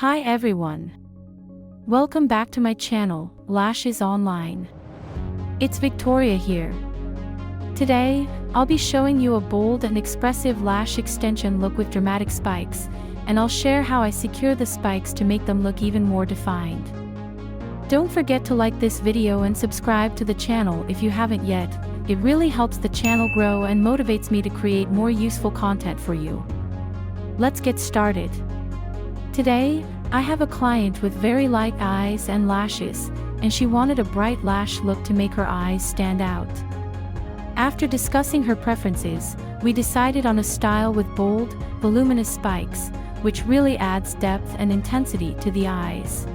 Hi everyone. Welcome back to my channel, Lashes Online. It's Victoria here. Today, I'll be showing you a bold and expressive lash extension look with dramatic spikes, and I'll share how I secure the spikes to make them look even more defined. Don't forget to like this video and subscribe to the channel if you haven't yet. It really helps the channel grow and motivates me to create more useful content for you. Let's get started. Today, I have a client with very light eyes and lashes, and she wanted a bright lash look to make her eyes stand out. After discussing her preferences, we decided on a style with bold, voluminous spikes, which really adds depth and intensity to the eyes.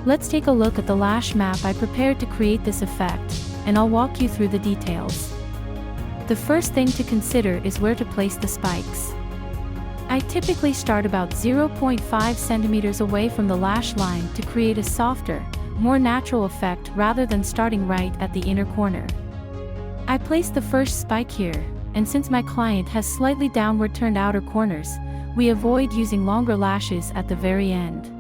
Let's take a look at the lash map I prepared to create this effect, and I'll walk you through the details. The first thing to consider is where to place the spikes. I typically start about 0.5 centimeters away from the lash line to create a softer, more natural effect rather than starting right at the inner corner. I place the first spike here, and since my client has slightly downward turned outer corners, we avoid using longer lashes at the very end.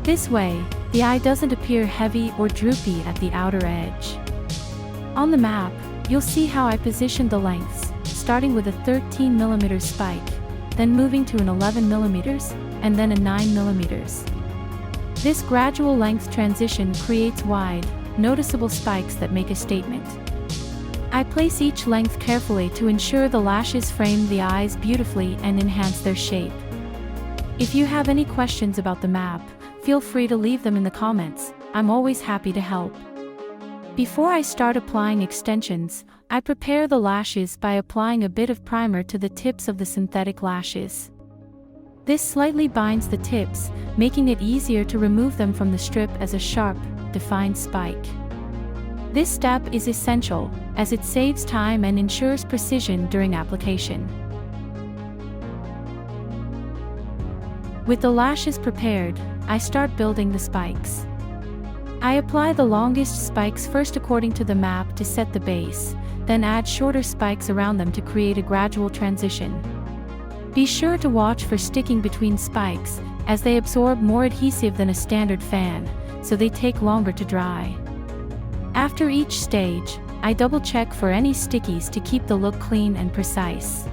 This way, the eye doesn't appear heavy or droopy at the outer edge. On the map, you'll see how I positioned the lengths, starting with a 13mm spike, then moving to an 11mm, and then a 9mm. This gradual length transition creates wide, noticeable spikes that make a statement. I place each length carefully to ensure the lashes frame the eyes beautifully and enhance their shape. If you have any questions about the map, feel free to leave them in the comments. I'm always happy to help. Before I start applying extensions, I prepare the lashes by applying a bit of primer to the tips of the synthetic lashes. This slightly binds the tips, making it easier to remove them from the strip as a sharp, defined spike. This step is essential, as it saves time and ensures precision during application. With the lashes prepared, I start building the spikes. I apply the longest spikes first according to the map to set the base, then add shorter spikes around them to create a gradual transition. Be sure to watch for sticking between spikes, as they absorb more adhesive than a standard fan, so they take longer to dry. After each stage, I double-check for any stickies to keep the look clean and precise.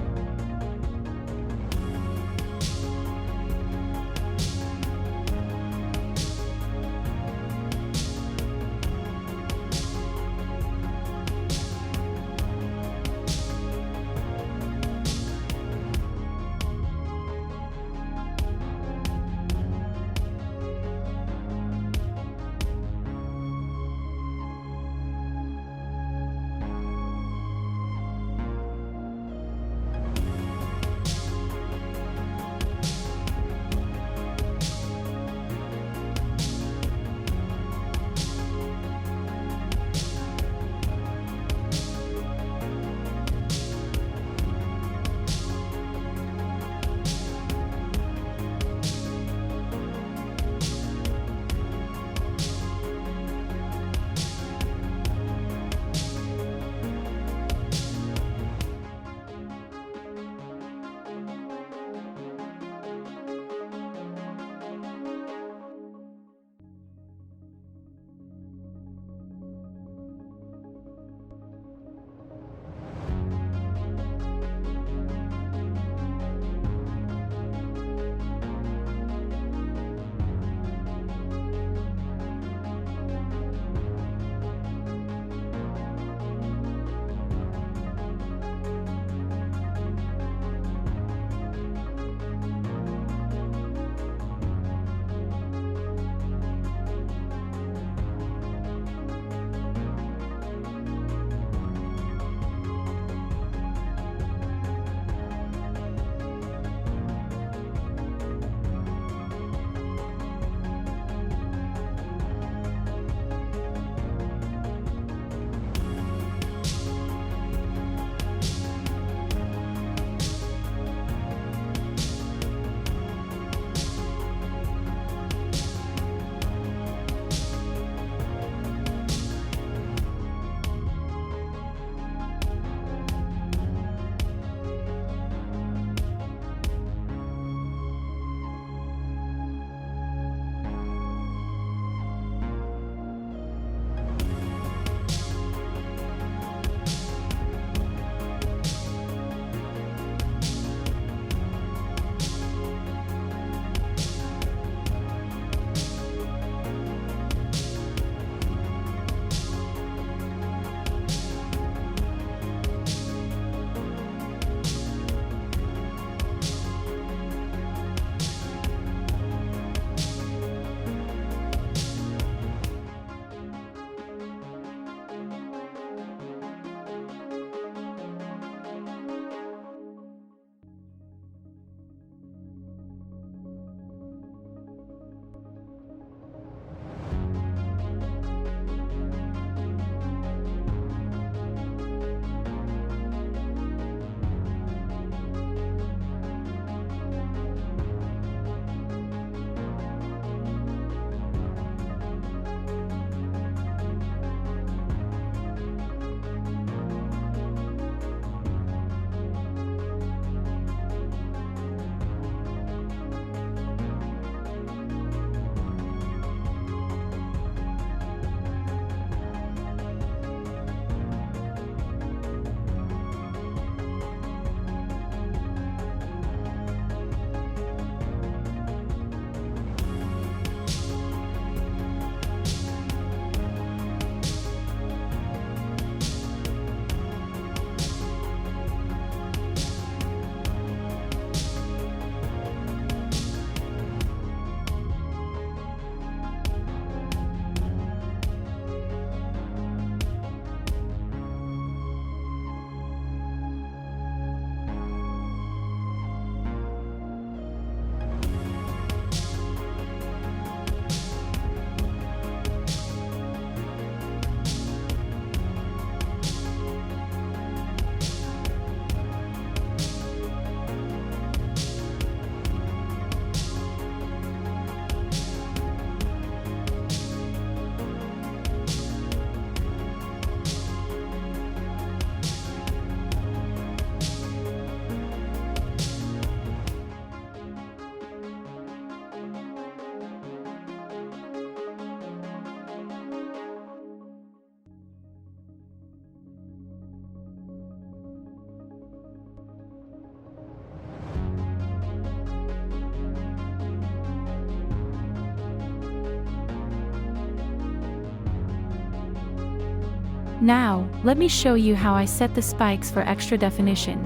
Now, let me show you how I set the spikes for extra definition.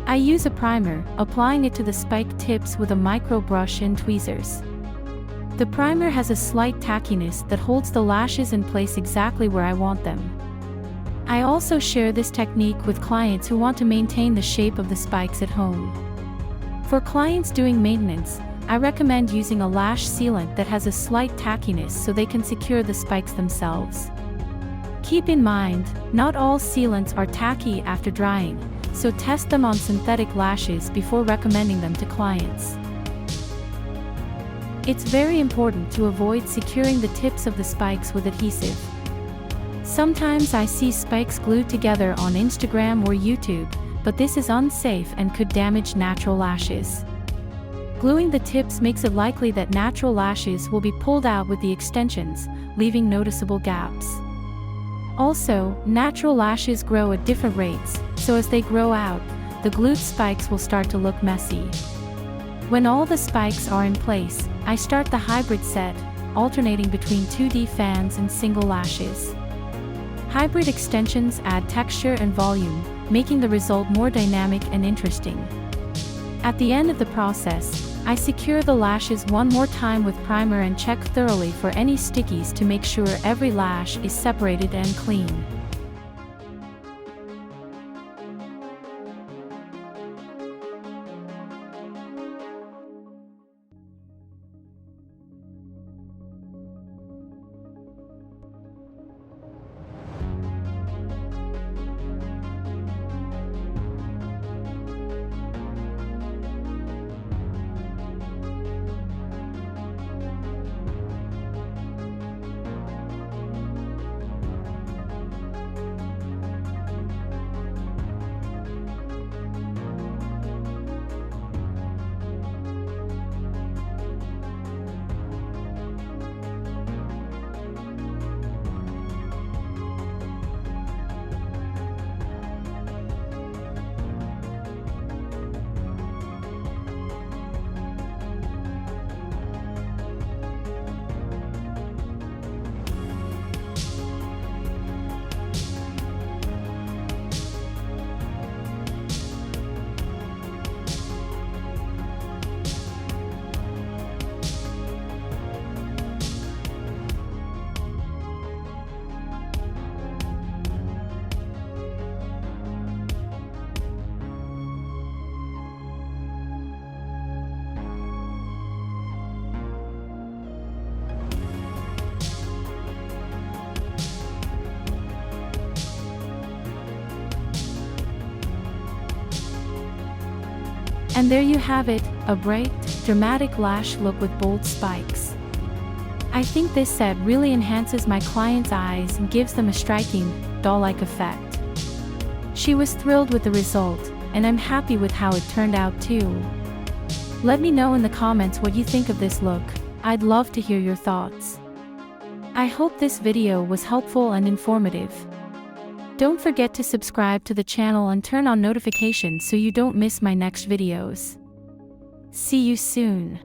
I use a primer, applying it to the spike tips with a micro brush and tweezers. The primer has a slight tackiness that holds the lashes in place exactly where I want them. I also share this technique with clients who want to maintain the shape of the spikes at home. For clients doing maintenance, I recommend using a lash sealant that has a slight tackiness so they can secure the spikes themselves. Keep in mind, not all sealants are tacky after drying, so test them on synthetic lashes before recommending them to clients. It's very important to avoid securing the tips of the spikes with adhesive. Sometimes I see spikes glued together on Instagram or YouTube, but this is unsafe and could damage natural lashes. Gluing the tips makes it likely that natural lashes will be pulled out with the extensions, leaving noticeable gaps. Also, natural lashes grow at different rates, so as they grow out, the glued spikes will start to look messy. When all the spikes are in place, I start the hybrid set, alternating between 2D fans and single lashes. Hybrid extensions add texture and volume, making the result more dynamic and interesting. At the end of the process, I secure the lashes one more time with primer and check thoroughly for any stickies to make sure every lash is separated and clean. And there you have it, a bright, dramatic lash look with bold spikes. I think this set really enhances my client's eyes and gives them a striking, doll-like effect. She was thrilled with the result, and I'm happy with how it turned out too. Let me know in the comments what you think of this look. I'd love to hear your thoughts. I hope this video was helpful and informative. Don't forget to subscribe to the channel and turn on notifications so you don't miss my next videos. See you soon.